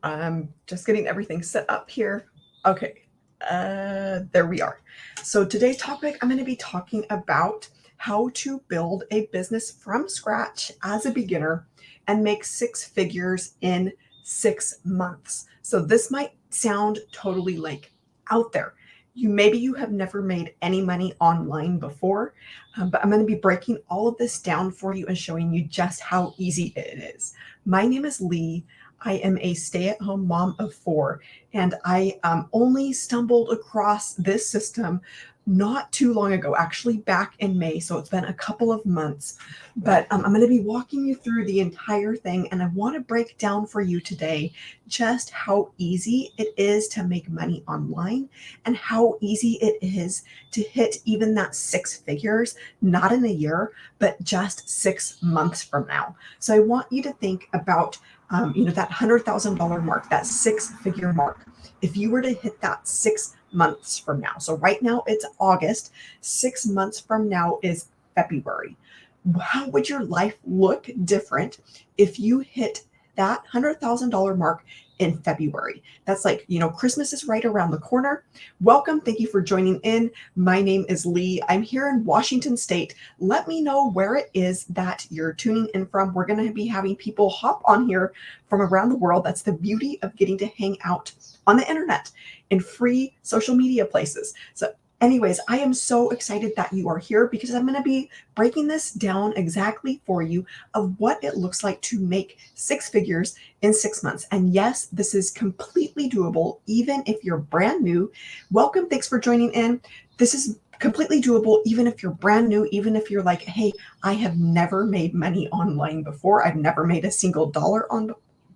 I'm just getting everything set up here. Okay, there we are. So today's topic, I'm going to be talking about how to build a business from scratch as a beginner and make six figures in 6 months. So this might sound totally like out there. Maybe you have never made any money online before, but I'm going to be breaking all of this down for you and showing you just how easy it is. My name is Lee. I am a stay-at-home mom of four, and I only stumbled across this system not too long ago, actually back in May. So it's been a couple of months, but I'm going to be walking you through the entire thing, and I want to break down for you today just how easy it is to make money online and how easy it is to hit even that six figures, not in a year, but just 6 months from now. So I want you to think about that $100,000 mark, that six-figure mark. If you were to hit that 6 months from now, so right now it's August, 6 months from now is February. How would your life look different if you hit that $100,000 mark in February? That's like, Christmas is right around the corner. Welcome. Thank you for joining in. My name is Lee. I'm here in Washington State. Let me know where it is that you're tuning in from. We're going to be having people hop on here from around the world. That's the beauty of getting to hang out on the internet in free social media places. So anyways, I am so excited that you are here because I'm going to be breaking this down exactly for you of what it looks like to make six figures in 6 months. And yes, this is completely doable, even if you're brand new. Welcome. Thanks for joining in. This is completely doable, even if you're brand new, even if you're like, hey, I have never made money online before. I've never made a single dollar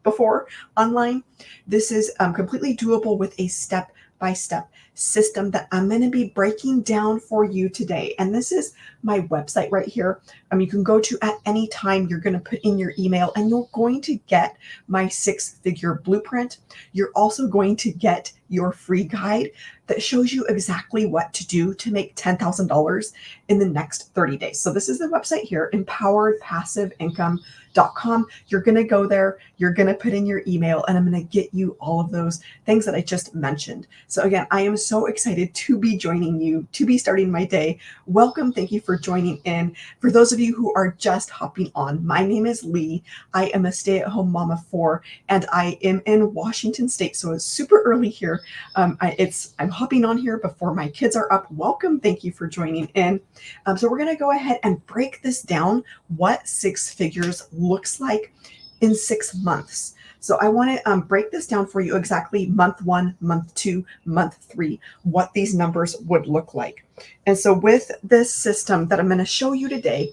before online. This is completely doable with a step-by-step system that I'm going to be breaking down for you today. And this is my website right here. You can go to at any time. You're going to put in your email and you're going to get my six-figure blueprint. You're also going to get your free guide that shows you exactly what to do to make $10,000 in the next 30 days. So this is the website here, empoweredpassiveincome.com. You're going to go there, you're going to put in your email, and I'm going to get you all of those things that I just mentioned. So again, I am so excited to be joining you, to be starting my day. Welcome. Thank you for joining in. For those of you who are just hopping on, my name is Lee. I am a stay-at-home mom of four, and I am in Washington State. So it's super early here. I'm hopping on here before my kids are up. Welcome. Thank you for joining in. So we're going to go ahead and break this down, what six figures looks like in 6 months. So I want to break this down for you exactly month one, month two, month three, what these numbers would look like. And so with this system that I'm going to show you today,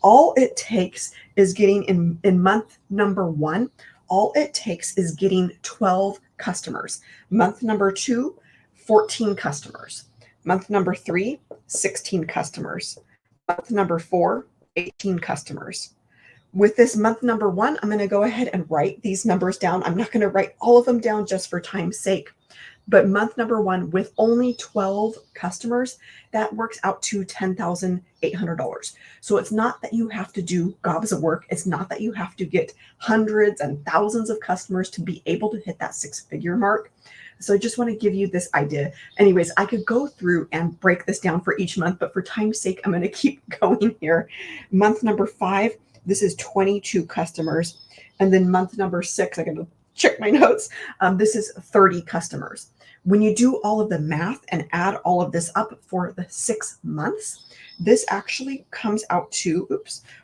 all it takes is getting in month number one, all it takes is getting 12 customers. Month number two, 14 customers. Month number three, 16 customers. Month number four, 18 customers. With this month number one, I'm going to go ahead and write these numbers down. I'm not going to write all of them down just for time's sake. But month number one, with only 12 customers, that works out to $10,800. So it's not that you have to do gobs of work. It's not that you have to get hundreds and thousands of customers to be able to hit that six-figure mark. So I just want to give you this idea. Anyways, I could go through and break this down for each month, but for time's sake, I'm going to keep going here. Month number five, this is 22 customers. And then month number six, I got to check my notes. This is 30 customers. When you do all of the math and add all of this up for the 6 months, this actually comes out to,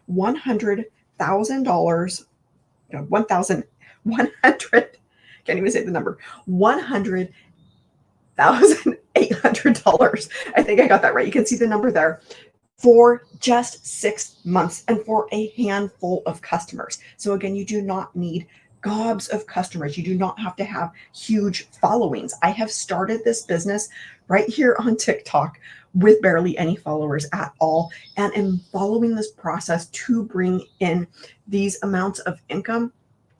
$100,000, 1,100, can't even say the number, $100,800. I think I got that right. You can see the number there for just 6 months and for a handful of customers. So again, you do not need gobs of customers. You do not have to have huge followings. I have started this business right here on TikTok with barely any followers at all, and am following this process to bring in these amounts of income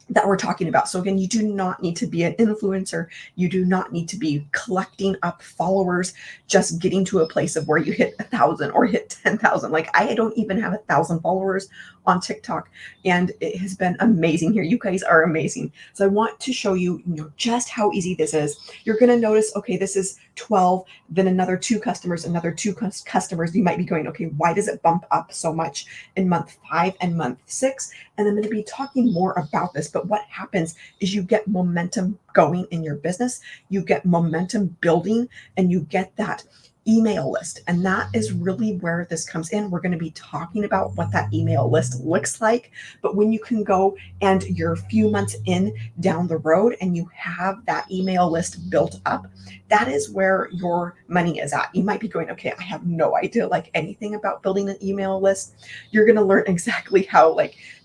that we're talking about. So again, you do not need to be an influencer. You do not need to be collecting up followers, just getting to a place of where you hit 1,000 or hit 10,000. Like I don't even have 1,000 followers on TikTok, and it has been amazing here. You guys are amazing. So I want to show you, just how easy this is. You're going to notice, okay, this is 12, then another two customers, another two customers. You might be going, okay, why does it bump up so much in month 5 and month 6? And I'm going to be talking more about this. But what happens is you get momentum going in your business, you get momentum building, and you get that email list. And that is really where this comes in. We're going to be talking about what that email list looks like. But when you can go and you're a few months in down the road and you have that email list built up, that is where your money is at. You might be going, okay, I have no idea anything about building an email list. You're going to learn exactly how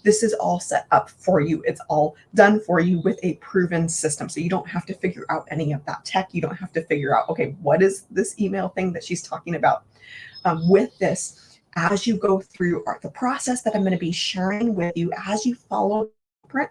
this is all set up for you. It's all done for you with a proven system. So you don't have to figure out any of that tech. You don't have to figure out, okay, what is this email thing that she's talking about? With this, as you go through the process that I'm going to be sharing with you, as you follow print,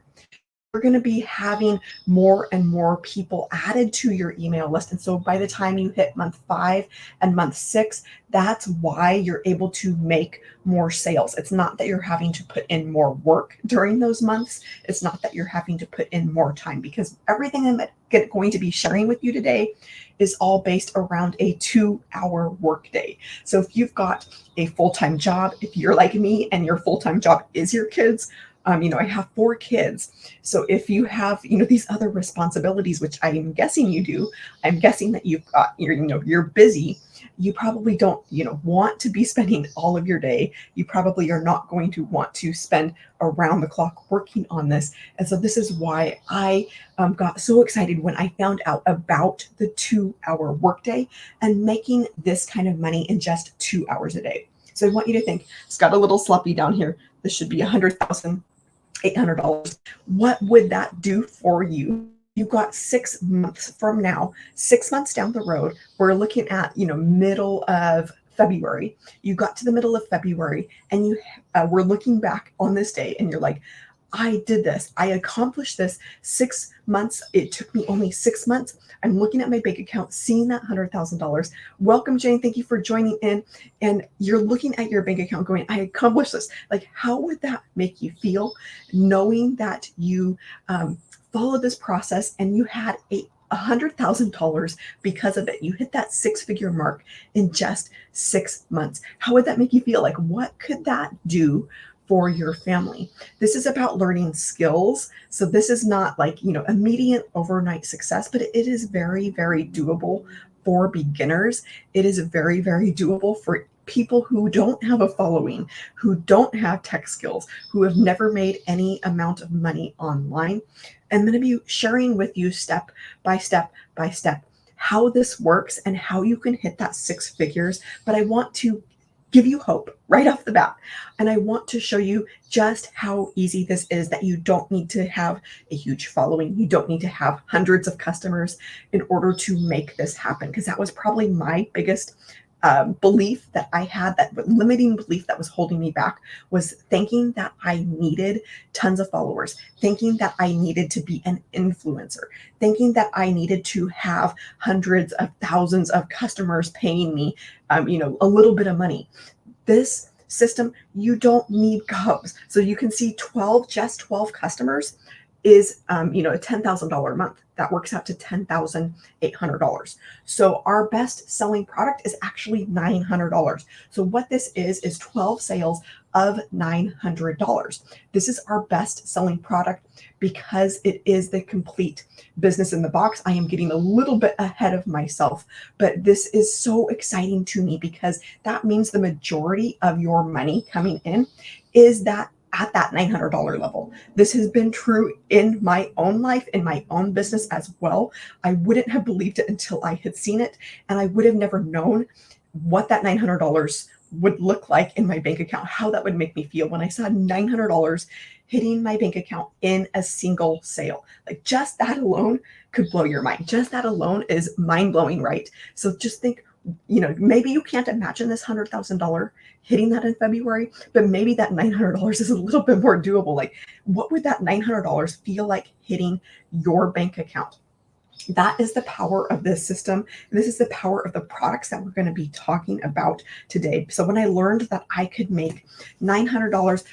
you're going to be having more and more people added to your email list. And so by the time you hit month 5 and month 6, that's why you're able to make more sales. It's not that you're having to put in more work during those months. It's not that you're having to put in more time, because everything I'm going to be sharing with you today is all based around a 2-hour workday. So if you've got a full-time job, if you're like me and your full-time job is your kids, I have 4 kids. So if you have, these other responsibilities, which I'm guessing you do, I'm guessing that you're busy. You probably don't, want to be spending all of your day. You probably are not going to want to spend around the clock working on this. And so this is why I got so excited when I found out about the 2-hour workday and making this kind of money in just 2 hours a day. So I want you to think, it's got a little sloppy down here. This should be $100,800. What would that do for you? You've got 6 months from now, 6 months down the road. We're looking at, middle of February. You got to the middle of February and you were looking back on this day and you're like, I did this. I accomplished this 6 months. It took me only 6 months. I'm looking at my bank account, seeing that $100,000. Welcome, Jane. Thank you for joining in. And you're looking at your bank account going, I accomplished this. How would that make you feel knowing that you followed this process and you had $100,000 because of it? You hit that 6-figure mark in just 6 months. How would that make you feel? What could that do for your family? This is about learning skills. So this is not immediate overnight success, but it is very, very doable for beginners. It is very, very doable for people who don't have a following, who don't have tech skills, who have never made any amount of money online. I'm going to be sharing with you step by step by step how this works and how you can hit that 6 figures. But I want to give you hope right off the bat. And I want to show you just how easy this is, that you don't need to have a huge following. You don't need to have hundreds of customers in order to make this happen. Because that was probably my biggest belief that I had, that limiting belief that was holding me back, was thinking that I needed tons of followers, thinking that I needed to be an influencer, thinking that I needed to have hundreds of thousands of customers paying me, a little bit of money. This system, you don't need gobs. So you can see just 12 customers is, a $10,000 a month. That works out to $10,800. So our best selling product is actually $900. So what this is 12 sales of $900. This is our best selling product because it is the complete business in the box. I am getting a little bit ahead of myself, but this is so exciting to me because that means the majority of your money coming in is that at that $900 level. This has been true in my own life, in my own business as well. I wouldn't have believed it until I had seen it, and I would have never known what that $900 would look like in my bank account, how that would make me feel when I saw $900 hitting my bank account in a single sale. Just that alone could blow your mind. Just that alone is mind-blowing, right? So just think, maybe you can't imagine this $100,000 hitting that in February, but maybe that $900 is a little bit more doable. What would that $900 feel like hitting your bank account? That is the power of this system. This is the power of the products that we're going to be talking about today. So when I learned that I could make $900,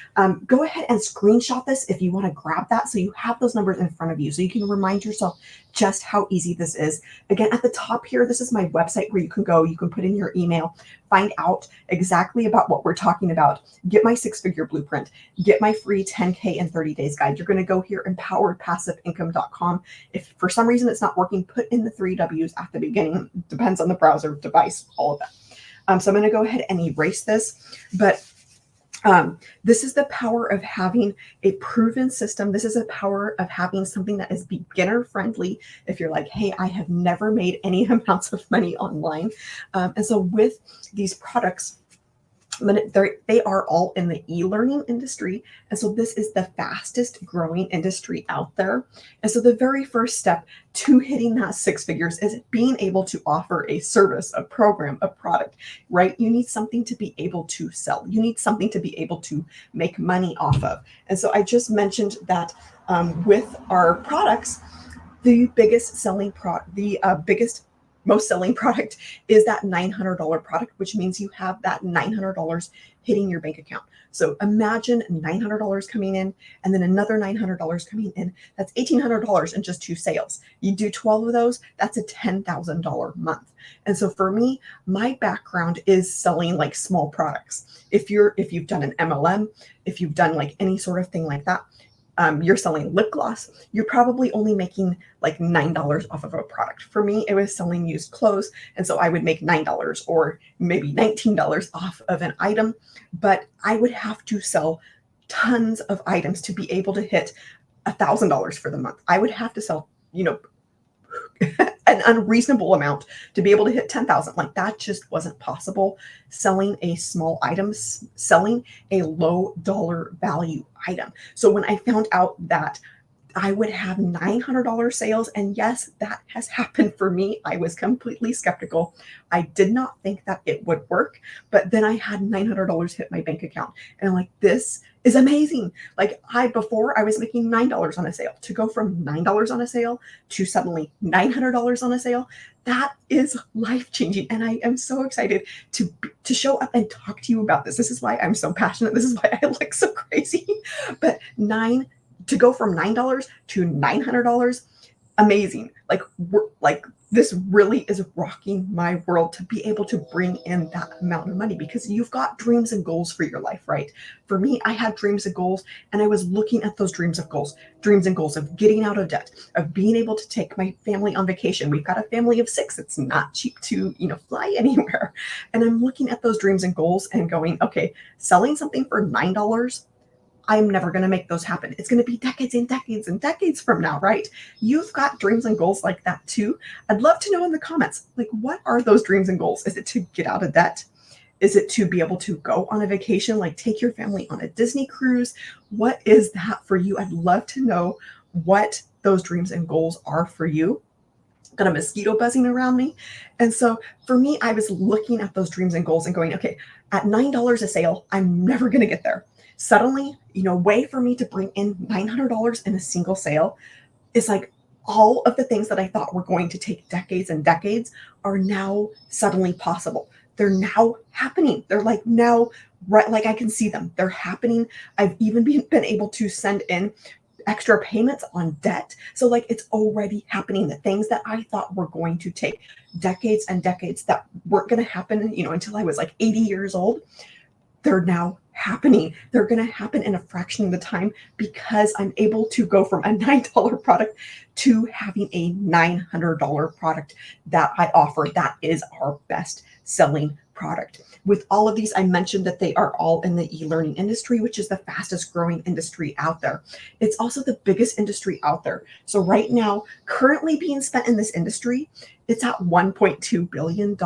go ahead and screenshot this if you want to grab that so you have those numbers in front of you so you can remind yourself just how easy this is. Again, at the top here, this is my website where you can go, you can put in your email, find out exactly about what we're talking about, get my 6-figure blueprint, get my free 10K in 30 days guide. You're going to go here, empoweredpassiveincome.com. If for some reason it's not working, put in the 3 W's at the beginning. Depends on the browser, device, all of that. So I'm going to go ahead and erase this, but this is the power of having a proven system. This is a power of having something that is beginner friendly. If you're like, hey, I have never made any amounts of money online. And so with these products, they are all in the e-learning industry. And so this is the fastest growing industry out there. And so the very first step to hitting that 6 figures is being able to offer a service, a program, a product, right? You need something to be able to sell. You need something to be able to make money off of. And so I just mentioned that with our products, the biggest selling most selling product is that $900 product, which means you have that $900 hitting your bank account. So imagine $900 coming in and then another $900 coming in. That's $1,800 in just 2 sales. You do 12 of those, that's a $10,000 month. And so for me, my background is selling like small products. If you've done an MLM, if you've done like any sort of thing like that, you're selling lip gloss, you're probably only making like $9 off of a product. For me, it was selling used clothes. And so I would make $9 or maybe $19 off of an item, but I would have to sell tons of items to be able to hit $1,000 for the month. I would have to sell, an unreasonable amount to be able to hit 10,000. Like that just wasn't possible. Selling a small item, selling a low dollar value item. So when I found out that I would have $900 sales, and yes, that has happened for me, I was completely skeptical. I did not think that it would work, but then I had $900 hit my bank account, and I'm like, this is amazing. Like before I was making $9 on a sale. To go from $9 on a sale to suddenly $900 on a sale, that is life-changing. And I am so excited to show up and talk to you about this. This is why I'm so passionate. This is why I look so crazy. But to go from $9 to $900, amazing. Like this really is rocking my world to be able to bring in that amount of money, because you've got dreams and goals for your life, right? For me, I had dreams and goals, and I was looking at those dreams and goals of getting out of debt, of being able to take my family on vacation. We've got a family of 6. It's not cheap to, fly anywhere. And I'm looking at those dreams and goals and going, okay, selling something for $9, I'm never going to make those happen. It's going to be decades and decades and decades from now, right? You've got dreams and goals like that too. I'd love to know in the comments, like, what are those dreams and goals? Is it to get out of debt? Is it to be able to go on a vacation, like take your family on a Disney cruise? What is that for you? I'd love to know what those dreams and goals are for you. Got a mosquito buzzing around me. And so for me, I was looking at those dreams and goals and going, okay, at $9 a sale, I'm never going to get there. Suddenly, way for me to bring in $900 in a single sale is like all of the things that I thought were going to take decades and decades are now suddenly possible. They're now happening. They're like now, right? Like I can see them. They're happening. I've even been able to send in extra payments on debt. So like it's already happening. The things that I thought were going to take decades and decades that weren't going to happen, until I was like 80 years old, they're now happening. They're going to happen in a fraction of the time because I'm able to go from a $9 product to having a $900 product that I offer. That is our best selling product. With all of these, I mentioned that they are all in the e-learning industry, which is the fastest growing industry out there. It's also the biggest industry out there. So right now, currently being spent in this industry, it's at $1.2 billion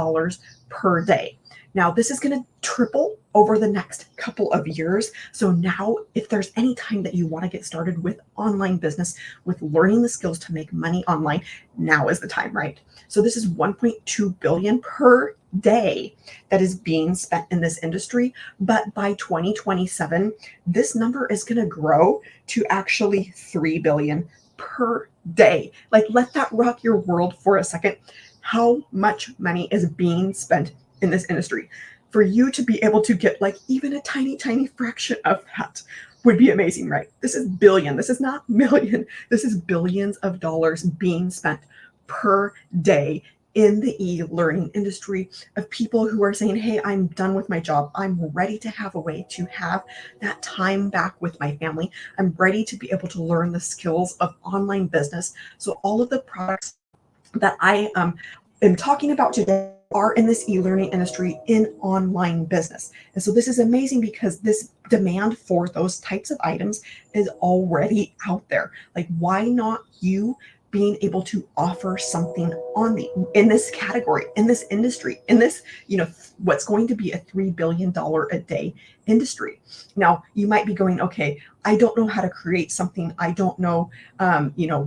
per day. Now, this is going to triple over the next couple of years. So now, if there's any time that you want to get started with online business, with learning the skills to make money online, now is the time, right? So this is 1.2 billion per day that is being spent in this industry. But by 2027, this number is going to grow to actually 3 billion per day. Like, let that rock your world for a second. How much money is being spent in this industry? For you to be able to get like even a tiny, tiny fraction of that would be amazing, right? This is billion. This is not million. This is billions of dollars being spent per day in the e-learning industry of people who are saying, hey, I'm done with my job. I'm ready to have a way to have that time back with my family. I'm ready to be able to learn the skills of online business. So all of the products that I am talking about today are in this e-learning industry in online business. And so this is amazing because this demand for those types of items is already out there. Like, why not you being able to offer something in this category, in this industry, in this, what's going to be a $3 billion a day industry. Now, you might be going, okay, I don't know how to create something. I don't know,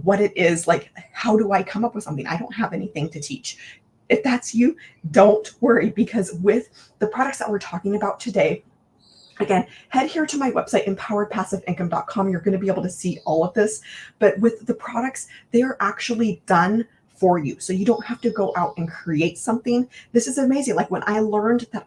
what it is. Like, how do I come up with something? I don't have anything to teach. If that's you, don't worry, because with the products that we're talking about today, again, head here to my website, empoweredpassiveincome.com. You're going to be able to see all of this. But with the products, they are actually done for you. So you don't have to go out and create something. This is amazing. Like, when I learned that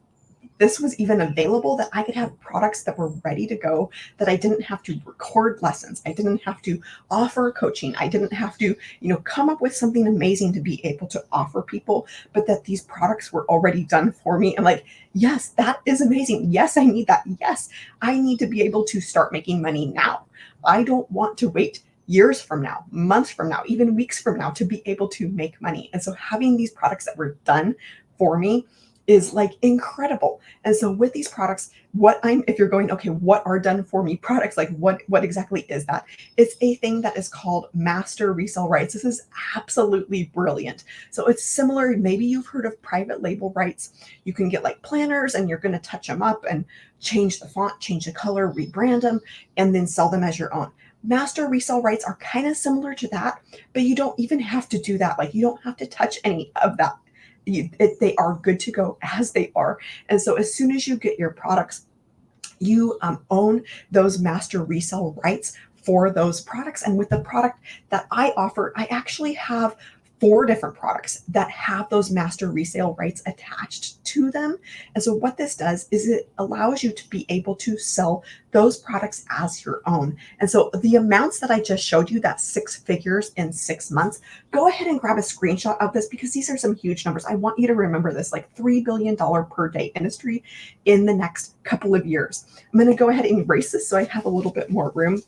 this was even available, that I could have products that were ready to go, that I didn't have to record lessons. I didn't have to offer coaching. I didn't have to, come up with something amazing to be able to offer people, but that these products were already done for me. I'm like, yes, that is amazing. Yes, I need that. Yes, I need to be able to start making money now. I don't want to wait years from now, months from now, even weeks from now to be able to make money. And so having these products that were done for me is like incredible. And so with these products, if you're going, okay, what are done for me products? Like, what exactly is that? It's a thing that is called master resale rights. This is absolutely brilliant. So it's similar. Maybe you've heard of private label rights. You can get like planners and you're going to touch them up and change the font, change the color, rebrand them, and then sell them as your own. Master resale rights are kind of similar to that, but you don't even have to do that. Like, you don't have to touch any of that. They are good to go as they are. And so as soon as you get your products, you own those master resale rights for those products. And with the product that I offer, I actually have 4 different products that have those master resale rights attached to them. And so what this does is it allows you to be able to sell those products as your own. And so the amounts that I just showed you, that 6 figures in 6 months, go ahead and grab a screenshot of this, because these are some huge numbers. I want you to remember this, like $3 billion per day industry in the next couple of years. I'm going to go ahead and erase this so I have a little bit more room.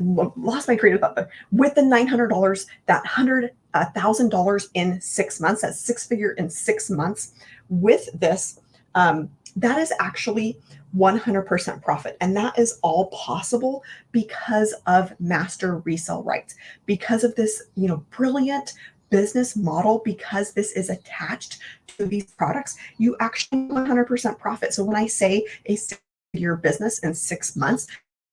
Lost my train of thought. With the $900, that $100,000 in 6 months, that 6 figure in 6 months, with this, that is actually 100% profit. And that is all possible because of master resale rights, because of this, brilliant business model, because this is attached to these products, you actually 100% profit. So when I say a 6-figure business in 6 months,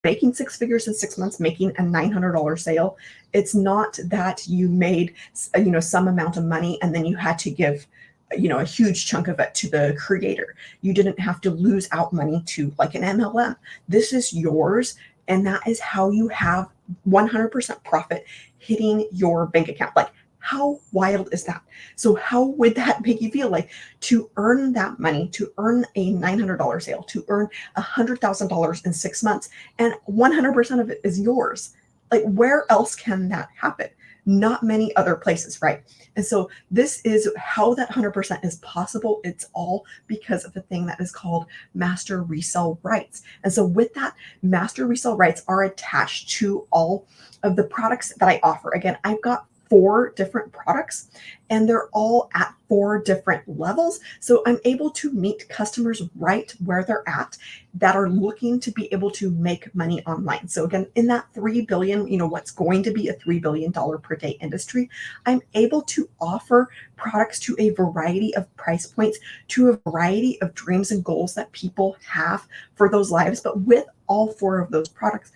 making 6 figures in 6 months, making a $900 sale, it's not that you made, some amount of money and then you had to give, a huge chunk of it to the creator. You didn't have to lose out money to like an MLM. This is yours. And that is how you have 100% profit hitting your bank account. Like, how wild is that? So how would that make you feel? Like, to earn that money, to earn a $900 sale, to earn $100,000 in 6 months, and 100% of it is yours. Like, where else can that happen? Not many other places, right? And so this is how that 100% is possible. It's all because of the thing that is called master resale rights. And so with that, master resale rights are attached to all of the products that I offer. Again, I've got 4 different products and they're all at 4 different levels. So I'm able to meet customers right where they're at that are looking to be able to make money online. So again, in that 3 billion, what's going to be a $3 billion per day industry, I'm able to offer products to a variety of price points, to a variety of dreams and goals that people have for those lives. But with all 4 of those products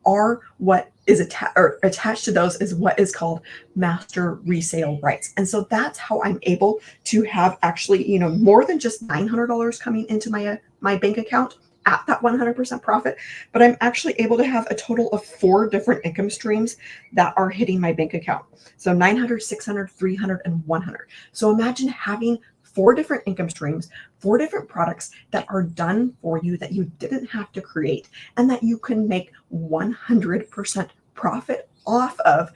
are what is attached to those is what is called master resale rights. And so that's how I'm able to have actually, more than just $900 coming into my bank account at that 100% profit, but I'm actually able to have a total of 4 different income streams that are hitting my bank account. So 900, 600, 300, and 100. So imagine having 4 different income streams, 4 different products that are done for you that you didn't have to create and that you can make 100% profit off of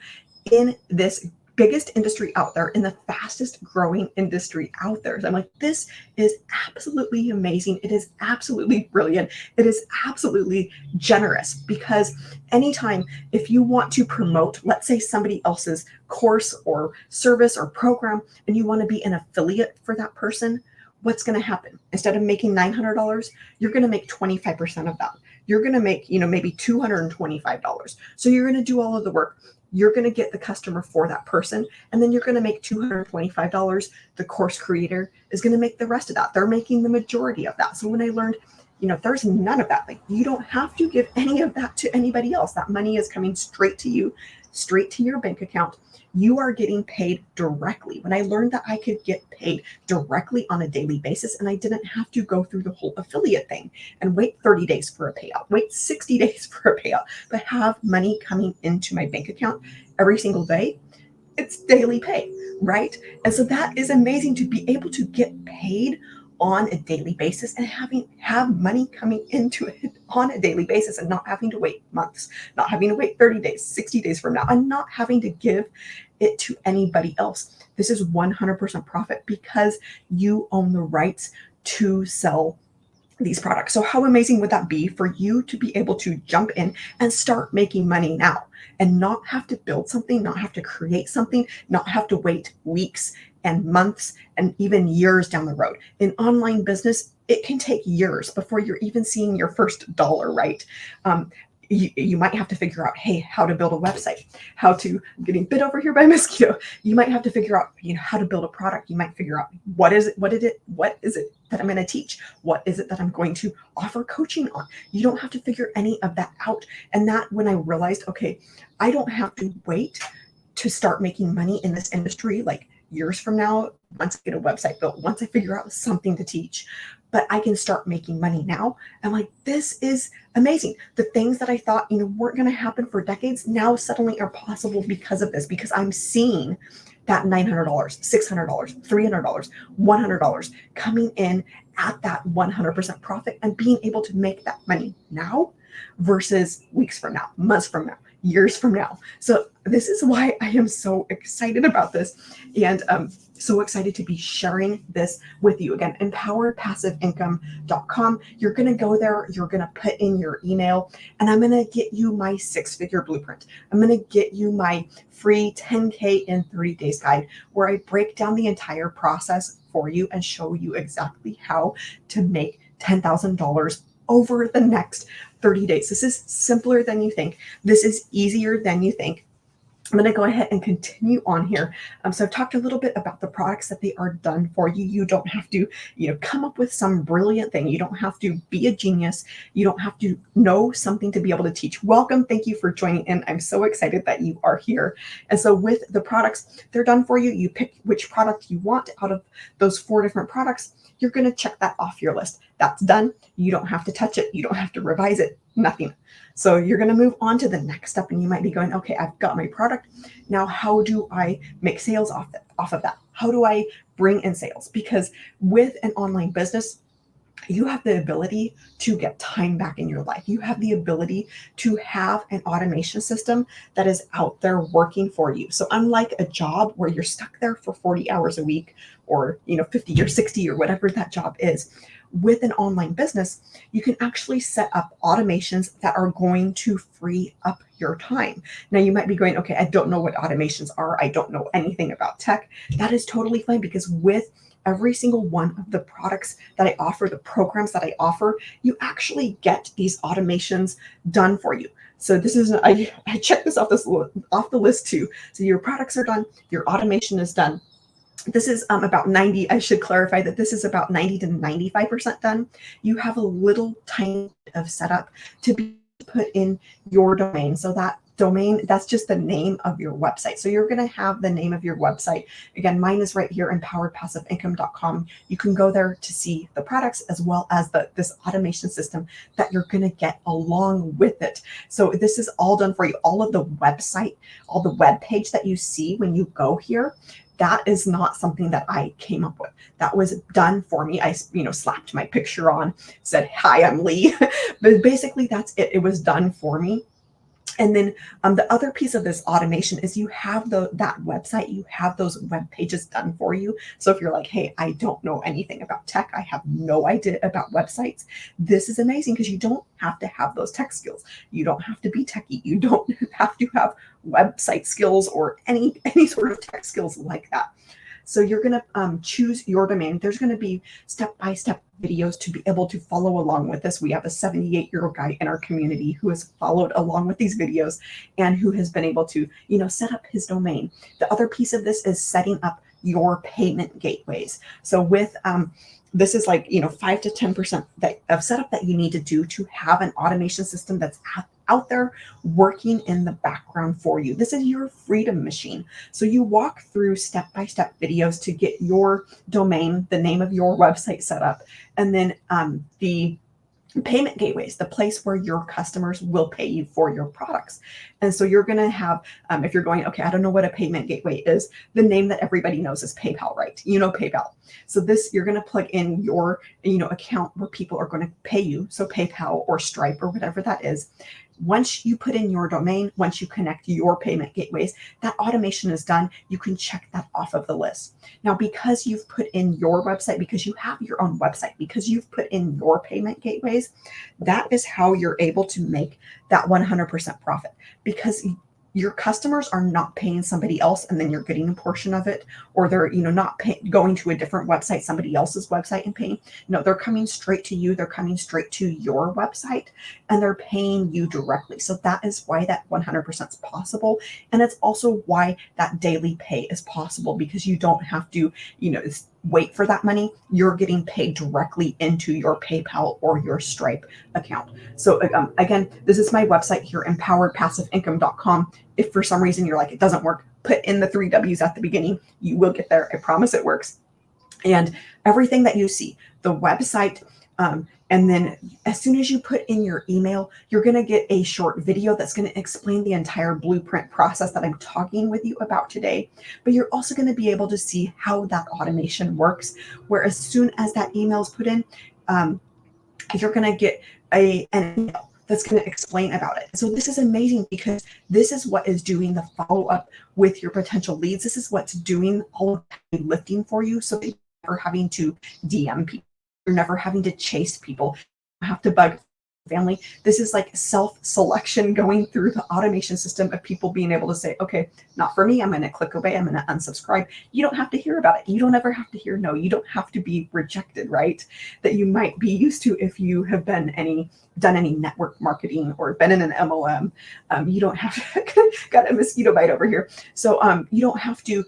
in this biggest industry out there, in the fastest growing industry out there. So I'm like, this is absolutely amazing. It is absolutely brilliant. It is absolutely generous, because anytime if you want to promote, let's say, somebody else's course or service or program, and you want to be an affiliate for that person, what's going to happen? Instead of making $900, you're going to make 25% of that. You're going to make, maybe $225. So you're going to do all of the work. You're going to get the customer for that person, and then you're going to make $225. The course creator is going to make the rest of that. They're making the majority of that. So when I learned, there's none of that. Like, you don't have to give any of that to anybody else. That money is coming straight to you, straight to your bank account. You are getting paid directly. When I learned that I could get paid directly on a daily basis, and I didn't have to go through the whole affiliate thing and wait 30 days for a payout, wait 60 days for a payout, but have money coming into my bank account every single day, it's daily pay, right? And so that is amazing, to be able to get paid on a daily basis and have money coming into it on a daily basis, and not having to wait months, not having to wait 30 days, 60 days from now, and not having to give it to anybody else. This is 100% profit, because you own the rights to sell these products. So how amazing would that be for you to be able to jump in and start making money now, and not have to build something, not have to create something, not have to wait weeks and months and even years down the road. In online business, it can take years before you're even seeing your first dollar, right? You might have to figure out, hey, how to build a website, I'm getting bit over here by a mosquito. You might have to figure out, how to build a product. You might figure out what is it that I'm going to teach? What is it that I'm going to offer coaching on? You don't have to figure any of that out. And that, when I realized, okay, I don't have to wait to start making money in this industry, like years from now, once I get a website built, once I figure out something to teach, but I can start making money now. I'm like, this is amazing. The things that I thought, weren't going to happen for decades, now suddenly are possible because of this, because I'm seeing that $900, $600, $300, $100 coming in at that 100% profit, and being able to make that money now versus weeks from now, months from now, years from now. So this is why I am so excited about this, and so excited to be sharing this with you. Again, empowerpassiveincome.com. You're going to go there. You're going to put in your email, and I'm going to get you my 6-figure blueprint. I'm going to get you my free 10K in 30 days guide, where I break down the entire process for you and show you exactly how to make $10,000 over the next 30 days. This is simpler than you think. This is easier than you think. I'm going to go ahead and continue on here. So I've talked a little bit about the products that they are done for you. You don't have to, come up with some brilliant thing. You don't have to be a genius. You don't have to know something to be able to teach. Welcome. Thank you for joining in. I'm so excited that you are here. And so with the products, they're done for you. You pick which product you want out of those 4 different products. You're going to check that off your list. That's done. You don't have to touch it. You don't have to revise it. Nothing. So you're going to move on to the next step, and you might be going, okay, I've got my product. Now, how do I make sales off of that? How do I bring in sales? Because with an online business, you have the ability to get time back in your life. You have the ability to have an automation system that is out there working for you. So unlike a job where you're stuck there for 40 hours a week, or 50 or 60 or whatever that job is, with an online business, you can actually set up automations that are going to free up your time. Now, you might be going, okay, I don't know what automations are. I don't know anything about tech. That is totally fine, because with every single one of the products that I offer, the programs that I offer, you actually get these automations done for you. So this is, I checked this off the list too. So your products are done, your automation is done. This is about 90, I should clarify that this is about 90 to 95% done. You have a little tiny bit of setup to be put in your domain. So that domain, that's just the name of your website. So you're going to have the name of your website. Again, mine is right here, empoweredpassiveincome.com. You can go there to see the products as well as this automation system that you're going to get along with it. So this is all done for you. All of the website, all the web page that you see when you go here, that is not something that I came up with. That was done for me. I, slapped my picture on, said, "Hi, I'm Lee." But basically that's it. It was done for me. And then the other piece of this automation is you have that website, you have those web pages done for you. So if you're like, "Hey, I don't know anything about tech, I have no idea about websites," this is amazing because you don't have to have those tech skills. You don't have to be techie. You don't have to have website skills or any sort of tech skills like that. So you're going to choose your domain. There's going to be step-by-step videos to be able to follow along with this. We have a 78-year-old guy in our community who has followed along with these videos and who has been able to, set up his domain. The other piece of this is setting up your payment gateways. So with this is like 5 to 10% of setup that you need to do to have an automation system that's out there working in the background for you. This is your freedom machine. So you walk through step-by-step videos to get your domain, the name of your website set up, and then the payment gateways, the place where your customers will pay you for your products. And so you're going to have, if you're going, "Okay, I don't know what a payment gateway is," the name that everybody knows is PayPal, right? PayPal. So this, you're going to plug in your, account where people are going to pay you. So PayPal or Stripe or whatever that is. Once you put in your domain, once you connect your payment gateways, that automation is done. You can check that off of the list. Now, because you've put in your website, because you have your own website, because you've put in your payment gateways, that is how you're able to make that 100% profit, because your customers are not paying somebody else and then you're getting a portion of it, or they're not going to a different website, somebody else's website, and paying. No, they're coming straight to you. They're coming straight to your website and they're paying you directly. So that is why that 100% is possible, and it's also why that daily pay is possible, because you don't have to wait for that money. You're getting paid directly into your PayPal or your Stripe account. So again, this is my website here, empoweredpassiveincome.com. If for some reason you're like, "It doesn't work," put in the 3 W's at the beginning. You will get there. I promise it works. And everything that you see, the website, and then as soon as you put in your email, you're going to get a short video that's going to explain the entire blueprint process that I'm talking with you about today. But you're also going to be able to see how that automation works, where as soon as that email is put in, you're going to get an email that's going to explain about it. So this is amazing, because this is what is doing the follow-up with your potential leads. This is what's doing all of the lifting for you, so that you're never having to DM people. You're never having to chase people. You have to bug family. This is like self-selection going through the automation system of people being able to say, "Okay, not for me. I'm going to click away. I'm going to unsubscribe." You don't have to hear about it. You don't ever have to hear no. You don't have to be rejected, right? That you might be used to if you have done any network marketing or been in an MLM. You don't have to, got a mosquito bite over here. So you don't have to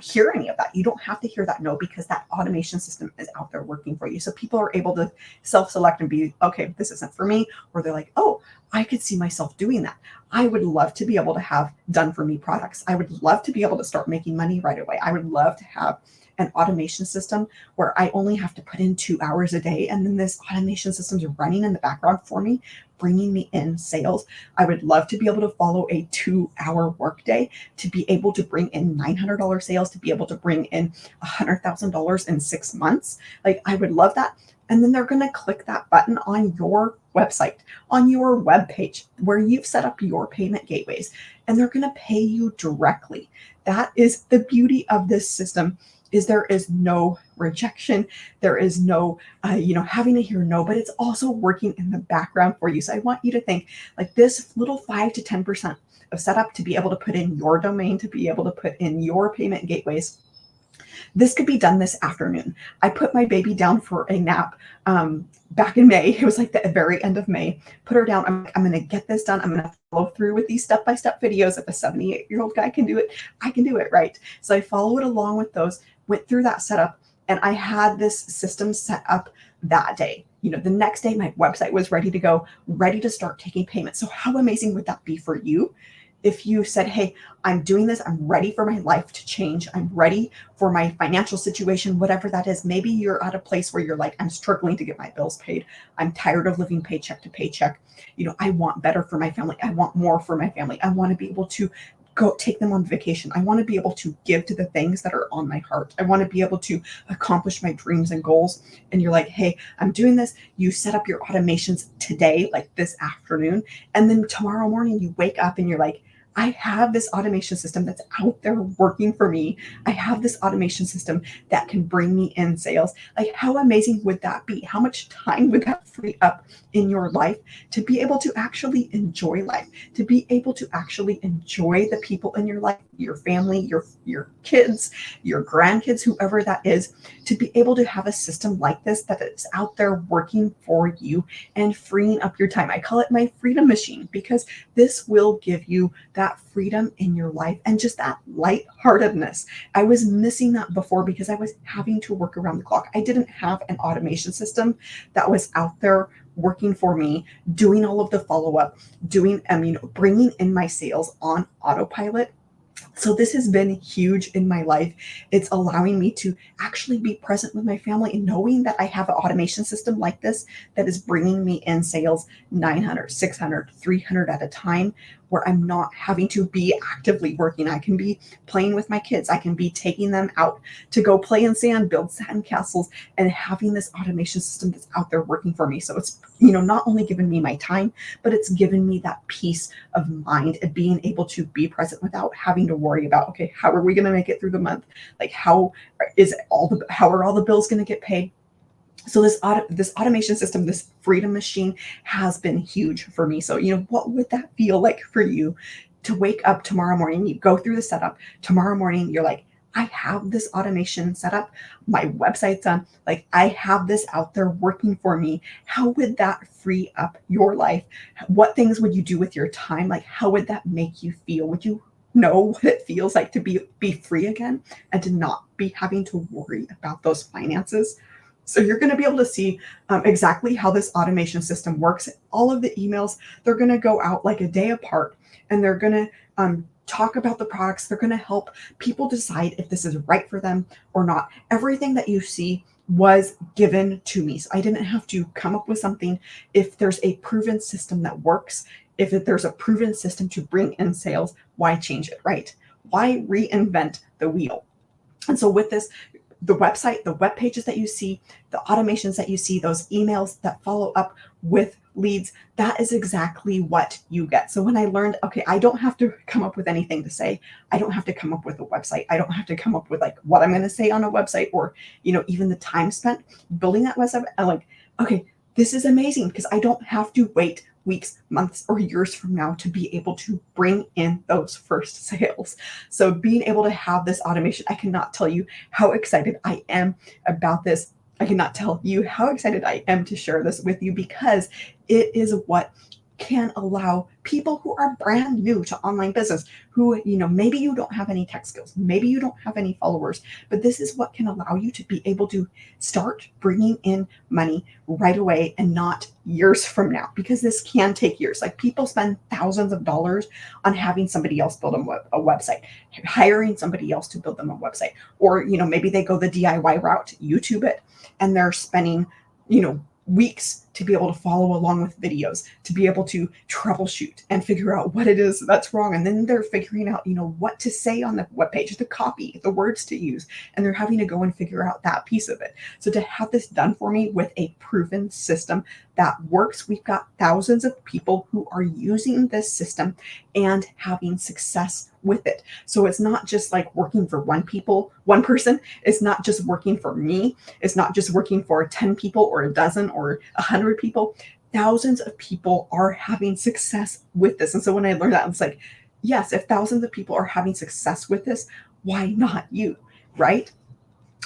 hear any of that. You don't have to hear that no, because that automation system is out there working for you. So people are able to self-select and be, "Okay, this isn't for me," or they're like, "Oh, I could see myself doing that. I would love to be able to have done for me products. I would love to be able to start making money right away. I would love to have an automation system where I only have to put in 2 hours a day, and then this automation system is running in the background for me, bringing me in sales. I would love to be able to follow a 2-hour workday to be able to bring in $900 sales, to be able to bring in $100,000 in 6 months. Like, I would love that. And then they're going to click that button on your website, on your web page where you've set up your payment gateways, and they're going to pay you directly. That is the beauty of this system, is there is no rejection. There is no, having to hear no, but it's also working in the background for you. So I want you to think like this little 5 to 10% of setup to be able to put in your domain, to be able to put in your payment gateways. This could be done this afternoon. I put my baby down for a nap back in May. It was like the very end of May. Put her down. I'm going to get this done. I'm going to follow through with these step-by-step videos. If a 78-year-old guy can do it, I can do it, right? So I followed along with those, went through that setup, and I had this system set up that day. The next day my website was ready to go, ready to start taking payments. So how amazing would that be for you if you said, hey, I'm doing this, I'm ready for my life to change, I'm ready for my financial situation, whatever that is. Maybe you're at a place where you're like, I'm struggling to get my bills paid, I'm tired of living paycheck to paycheck. I want better for my family, I want more for my family, I want to be able to go take them on vacation, I want to be able to give to the things that are on my heart, I want to be able to accomplish my dreams and goals. And you're like, hey, I'm doing this. You set up your automations today, like this afternoon, and then tomorrow morning you wake up and you're like, I have this automation system that's out there working for me. I have this automation system that can bring me in sales. Like, how amazing would that be? How much time would that free up in your life to be able to actually enjoy life, to be able to actually enjoy the people in your life, your family, your kids, your grandkids, whoever that is, to be able to have a system like this that is out there working for you and freeing up your time. I call it my freedom machine because this will give you that freedom in your life and just that lightheartedness. I was missing that before because I was having to work around the clock. I didn't have an automation system that was out there working for me, doing all of the follow-up, bringing in my sales on autopilot. So this has been huge in my life. It's allowing me to actually be present with my family and knowing that I have an automation system like this that is bringing me in sales 900, 600, 300 at a time, where I'm not having to be actively working. I can be playing with my kids. I can be taking them out to go play in sand, build sand castles, and having this automation system that's out there working for me. So it's, not only given me my time, but it's given me that peace of mind and being able to be present without having to worry about, okay, how are we going to make it through the month? Like, how are all the bills going to get paid? So this automation system, this freedom machine, has been huge for me. So, what would that feel like for you to wake up tomorrow morning? You go through the setup tomorrow morning, you're like, I have this automation set up, my website's done, like, I have this out there working for me. How would that free up your life? What things would you do with your time? Like, how would that make you feel? Would you know what it feels like to be free again and to not be having to worry about those finances? So you're going to be able to see exactly how this automation system works. All of the emails, they're going to go out like a day apart, and they're going to talk about the products. They're going to help people decide if this is right for them or not. Everything that you see was given to me. So I didn't have to come up with something. If there's a proven system that works, if there's a proven system to bring in sales, why change it, right? Why reinvent the wheel? And so with this, the website, the web pages that you see, the automations that you see, those emails that follow up with leads, that is exactly what you get. So when I learned, okay, I don't have to come up with anything to say. I don't have to come up with a website. I don't have to come up with like what I'm going to say on a website, or, even the time spent building that website. I'm like, okay, this is amazing because I don't have to wait weeks, months, or years from now to be able to bring in those first sales. So being able to have this automation, I cannot tell you how excited I am about this. I cannot tell you how excited I am to share this with you, because it is what can allow people who are brand new to online business, who, maybe you don't have any tech skills, maybe you don't have any followers, but this is what can allow you to be able to start bringing in money right away and not years from now, because this can take years. Like, people spend thousands of dollars on having somebody else build them a website, hiring somebody else to build them a website, or, maybe they go the DIY route, YouTube it, and they're spending, weeks to be able to follow along with videos, to be able to troubleshoot and figure out what it is that's wrong. And then they're figuring out, what to say on the webpage, the copy, the words to use, and they're having to go and figure out that piece of it. So to have this done for me with a proven system that works, we've got thousands of people who are using this system and having success with it. So it's not just like working for one person. It's not just working for me. It's not just working for 10 people or a dozen or 100 people. Thousands of people are having success with this. And so when I learned that, I was like, yes, if thousands of people are having success with this, why not you, right?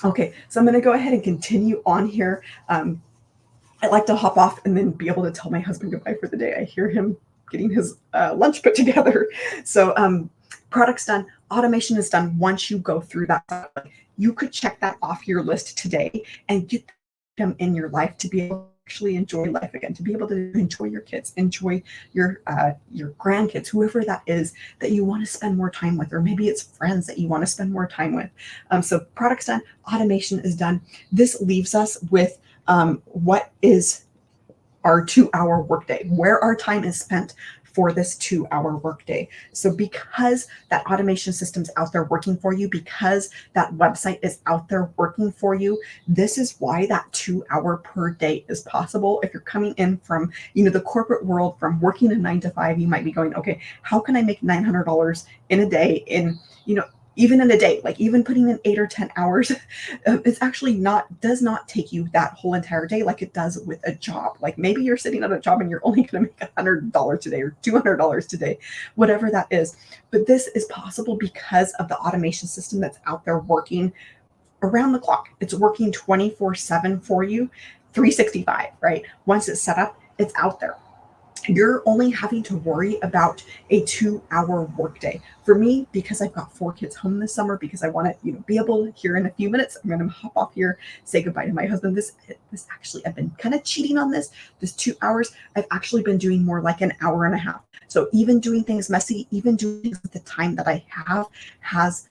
Okay, so I'm going to go ahead and continue on here. I'd like to hop off and then be able to tell my husband goodbye for the day. I hear him getting his lunch put together. So product's done, automation is done. Once you go through that, you could check that off your list today and get them in your life to be able actually enjoy life again, to be able to enjoy your kids, enjoy your grandkids, whoever that is that you want to spend more time with, or maybe it's friends that you want to spend more time with. So product's done, automation is done. This leaves us with what is our 2 hour workday, where our time is spent for this 2 hour workday. So because that automation system's out there working for you, because that website is out there working for you, this is why that 2 hour per day is possible. If you're coming in from, the corporate world, from working a 9 to 5, you might be going, okay, how can I make $900 in a day even in a day, like even putting in 8 or 10 hours, it's actually does not take you that whole entire day like it does with a job. Like maybe you're sitting at a job and you're only going to make $100 today or $200 today, whatever that is. But this is possible because of the automation system that's out there working around the clock. It's working 24/7 for you, 365, right? Once it's set up, it's out there. You're only having to worry about a 2 hour workday. For me, because I've got 4 kids home this summer, because I want to, be able to, here in a few minutes, I'm going to hop off here, say goodbye to my husband. This actually, I've been kind of cheating on this 2 hours. I've actually been doing more like an hour and a half. So even doing things messy, even doing things with the time that I have has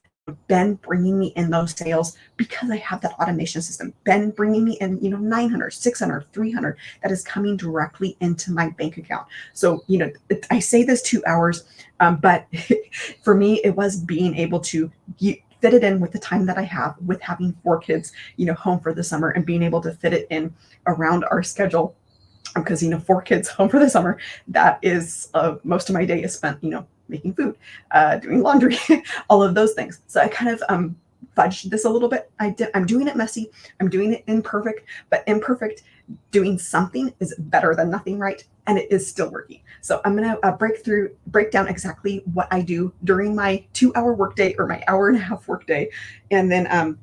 been bringing me in those sales because I have that automation system. Been bringing me in, 900, 600, 300 that is coming directly into my bank account. So, I say this 2 hours, but for me, it was being able to fit it in with the time that I have, with having 4 kids, home for the summer, and being able to fit it in around our schedule. Because 4 kids home for the summer, that is most of my day is spent making food, doing laundry, all of those things. So I kind of fudged this a little bit. I'm doing it messy, I'm doing it imperfect, but imperfect doing something is better than nothing, right? And it is still working. So I'm going to break down exactly what I do during my 2 hour workday, or my hour and a half workday. And then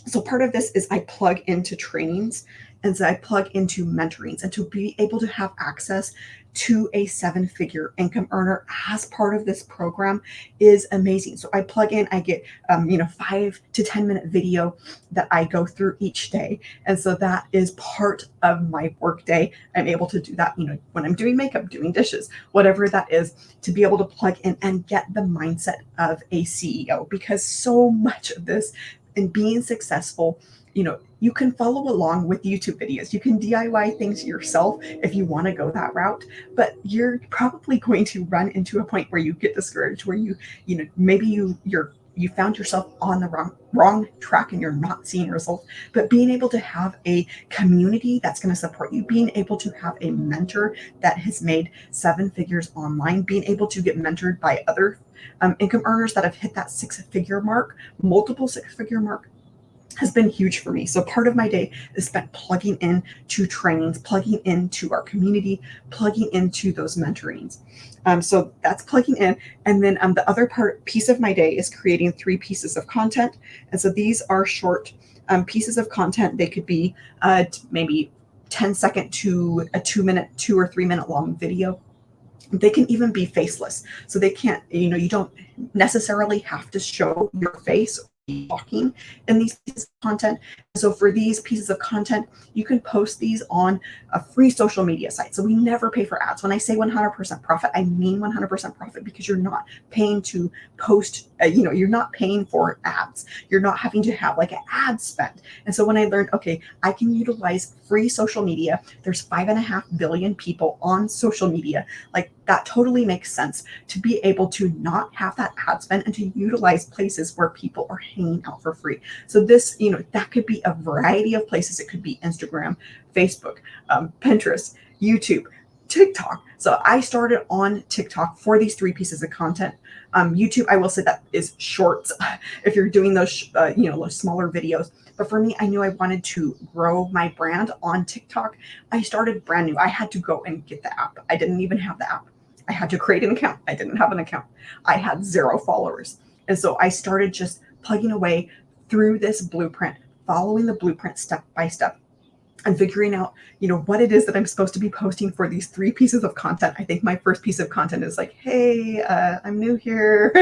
so part of this is I plug into trainings, and so I plug into mentorings, and to be able to have access to a 7-figure income earner as part of this program is amazing. So I plug in, I get 5 to 10 minute video that I go through each day. And so that is part of my work day. I'm able to do that, when I'm doing makeup, doing dishes, whatever that is, to be able to plug in and get the mindset of a CEO, because so much of this in being successful, you can follow along with YouTube videos. You can DIY things yourself if you want to go that route, but you're probably going to run into a point where you get discouraged, where maybe you found yourself on the wrong track and you're not seeing results. But being able to have a community that's going to support you, being able to have a mentor that has made 7 figures online, being able to get mentored by other income earners that have hit that 6-figure mark, multiple 6-figure mark, has been huge for me. So part of my day is spent plugging in to trainings, plugging into our community, plugging into those mentorings. So that's plugging in. And then the other piece of my day is creating 3 pieces of content. And so these are short pieces of content. They could be maybe 10-second to a 2-minute, 2 or 3 minute long video. They can even be faceless. So they can't, you don't necessarily have to show your face talking in these pieces of content. So for these pieces of content, you can post these on a free social media site. So we never pay for ads. When I say 100% profit, I mean 100% profit, because you're not paying to post, you're not paying for ads. You're not having to have like an ad spend. And so when I learned, okay, I can utilize free social media, there's 5.5 billion people on social media, like that totally makes sense to be able to not have that ad spend and to utilize places where people are hanging out for free. So this, that could be a variety of places. It could be Instagram, Facebook, Pinterest, YouTube, TikTok. So I started on TikTok for these 3 pieces of content. YouTube, I will say that is shorts if you're doing those, those smaller videos. But for me, I knew I wanted to grow my brand on TikTok. I started brand new. I had to go and get the app. I didn't even have the app. I had to create an account. I didn't have an account. I had 0 followers. And so I started just plugging away through this blueprint, following the blueprint step by step, and figuring out, what it is that I'm supposed to be posting for these 3 pieces of content. I think my first piece of content is like, hey, I'm new here.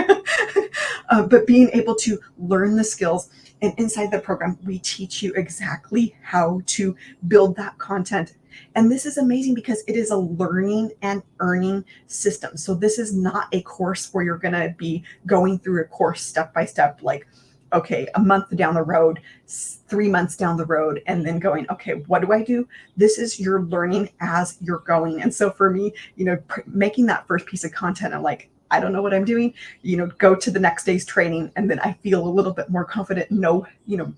But being able to learn the skills, and inside the program, we teach you exactly how to build that content, And this is amazing because it is a learning and earning system. So this is not a course where you're going to be going through a course step by step, like, okay, a month down the road, 3 months down the road, and then going, okay, what do I do? This is you're learning as you're going. And so for me, making that first piece of content, I'm like, I don't know what I'm doing, go to the next day's training. And then I feel a little bit more confident, know,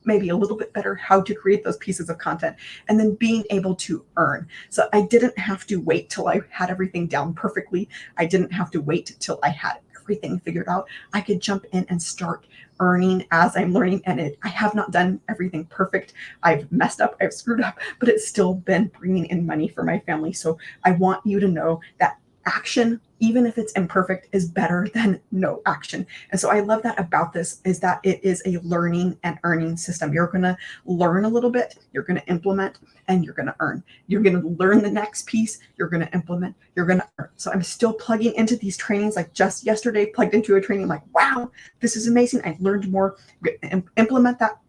maybe a little bit better how to create those pieces of content, and then being able to earn. So I didn't have to wait till I had everything down perfectly. I didn't have to wait till I had everything figured out. I could jump in and start earning as I'm learning. And I have not done everything perfect. I've messed up, I've screwed up, but it's still been bringing in money for my family. So I want you to know that action, even if it's imperfect, is better than no action. And so I love that about this, is that it is a learning and earning system. You're going to learn a little bit, you're going to implement, and you're going to earn. You're going to learn the next piece, you're going to implement, you're going to earn. So I'm still plugging into these trainings. Like just yesterday, plugged into a training, like, wow, this is amazing. I've learned more. Implement that,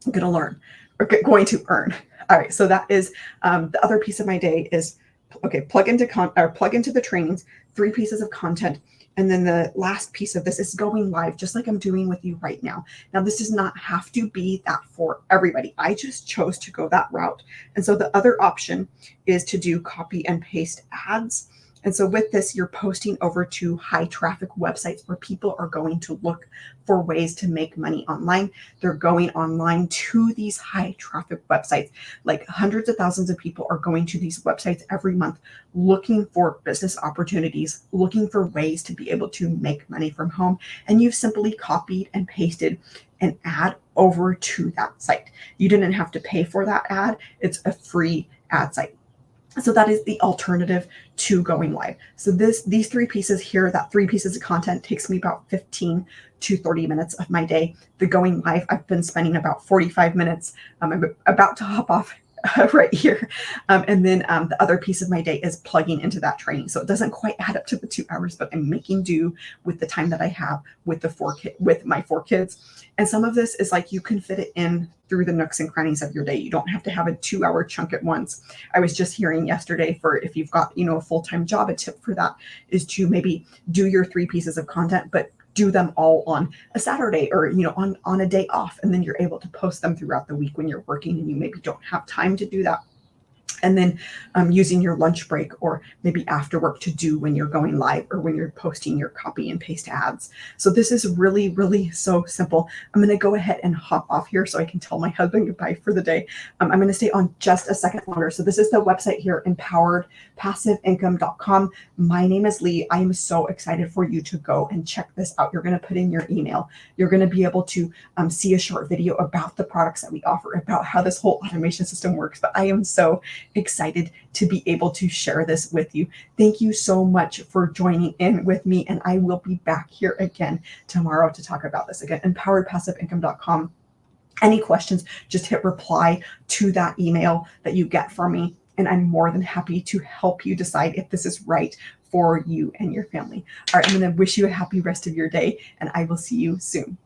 I'm going to learn, or going to earn. All right. So that is the other piece of my day is, okay, plug into the trainings, 3 pieces of content. And then the last piece of this is going live, just like I'm doing with you right now. Now, this does not have to be that for everybody. I just chose to go that route. And so the other option is to do copy and paste ads. And so with this, you're posting over to high traffic websites where people are going to look for ways to make money online. They're going online to these high traffic websites. Like hundreds of thousands of people are going to these websites every month looking for business opportunities, looking for ways to be able to make money from home. And you've simply copied and pasted an ad over to that site. You didn't have to pay for that ad. It's a free ad site. So that is the alternative to going live. So these 3 pieces here, that 3 pieces of content takes me about 15 to 30 minutes of my day. The going live, I've been spending about 45 minutes. I'm about to hop off right here. And then the other piece of my day is plugging into that training. So it doesn't quite add up to the 2 hours, but I'm making do with the time that I have with with my 4 kids. And some of this is like, you can fit it in through the nooks and crannies of your day. You don't have to have a 2-hour chunk at once. I was just hearing yesterday, for if you've got, a full-time job, a tip for that is to maybe do your 3 pieces of content, but do them all on a Saturday, or, on a day off. And then you're able to post them throughout the week when you're working and you maybe don't have time to do that. And then using your lunch break, or maybe after work, to do when you're going live or when you're posting your copy and paste ads. So this is really, really so simple. I'm going to go ahead and hop off here so I can tell my husband goodbye for the day. I'm going to stay on just a second longer. So this is the website here, empoweredpassiveincome.com. My name is Lee. I am so excited for you to go and check this out. You're going to put in your email. You're going to be able to see a short video about the products that we offer, about how this whole automation system works. But I am so excited to be able to share this with you. Thank you so much for joining in with me, and I will be back here again tomorrow to talk about this again. empoweredpassiveincome.com. Any questions, just hit reply to that email that you get from me, and I'm more than happy to help you decide if this is right for you and your family. All right, I'm going to wish you a happy rest of your day, and I will see you soon.